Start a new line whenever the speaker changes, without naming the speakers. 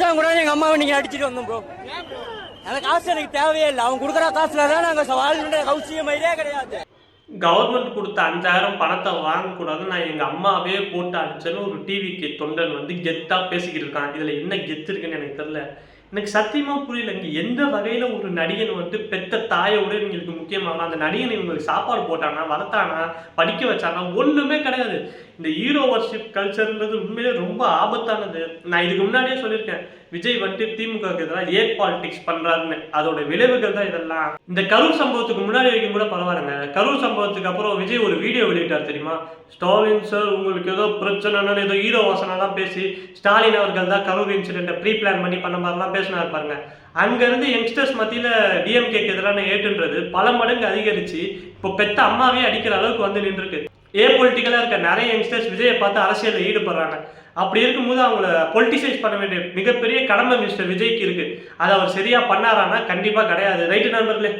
வருஷம் கூட எங்க அம்மாவை நீங்க அடிச்சுட்டு வந்தோம் ப்ரோ. அந்த காசு எனக்கு தேவையே இல்லை. அவங்க கொடுக்குற காசுல தான் நாங்க வாழ்கின்ற கௌசியம் மாதிரியே கிடையாது.
கவர்மெண்ட் கொடுத்த 5000 பணத்தை வாங்கக்கூடாது, நான் எங்க அம்மாவே போட்டு அடிச்சேன்னு ஒரு டிவிக்கு தொண்டன் வந்து கெத்தா பேசிக்கிட்டு இருக்கான். இதுல என்ன கெத்து இருக்குன்னு எனக்கு தெரியல. எனக்கு சத்தியமா புரியல. இங்க எந்த வகையில ஒரு நடிகன் வந்து பெத்த தாயோட இவங்களுக்கு முக்கியமான அந்த நடிகன் இவங்களுக்கு சாப்பாடு போட்டானா, வளர்த்தானா, படிக்க வச்சானா, ஒண்ணுமே கிடையாது. இந்த ஹீரோ வர்ஷிப் கல்ச்சர்ன்றது உண்மையிலே ரொம்ப ஆபத்தானது. நான் இதுக்கு முன்னாடியே சொல்லியிருக்கேன், விஜய் வந்துட்டு திமுகவுக்கு எதிராக ஏட் பாலிடிக்ஸ் பண்றாருன்னு. அதோட விளைவுகள் தான் இதெல்லாம். இந்த கரூர் சம்பவத்துக்கு முன்னாடி வரைக்கும் கூட பரவாயில்லைங்க. கரூர் சம்பவத்துக்கு அப்புறம் விஜய் ஒரு வீடியோ வெளியிட்டார் தெரியுமா? ஸ்டாலின் சார் உங்களுக்கு ஏதோ பிரச்சனைன்னு ஏதோ ஹீரோ வாசனெல்லாம் பேசி ஸ்டாலின் அவர்கள் தான் கரூர் இன்சிடென்ட்டை ப்ரீ பிளான் பண்ணி பண்ண மாதிரிலாம் பேசினா இருப்பாருங்க. அங்கேருந்து யங்ஸ்டர்ஸ் மத்தியில் டிஎம்கேக்கு எதிரான ஏட்டுன்றது பல மடங்கு அதிகரித்து இப்போ பெத்த அம்மாவே அடிக்கிற அளவுக்கு வந்து நின்றுருக்கு. பொலிட்டிக்கலாக இருக்க நிறைய யங்ஸ்டர்ஸ் விஜயை பார்த்து அரசியலில் ஈடுபடுறாங்க. அப்படி இருக்கும்போது அவங்கள பொலிட்டிசைஸ் பண்ண வேண்டிய மிகப்பெரிய கடமை மிஸ்டர் விஜய்க்கு இருக்கு. அதை அவர் சரியா பண்ணாரான்னா கண்டிப்பாக கிடையாது. ரைட்டு நண்பர்களே.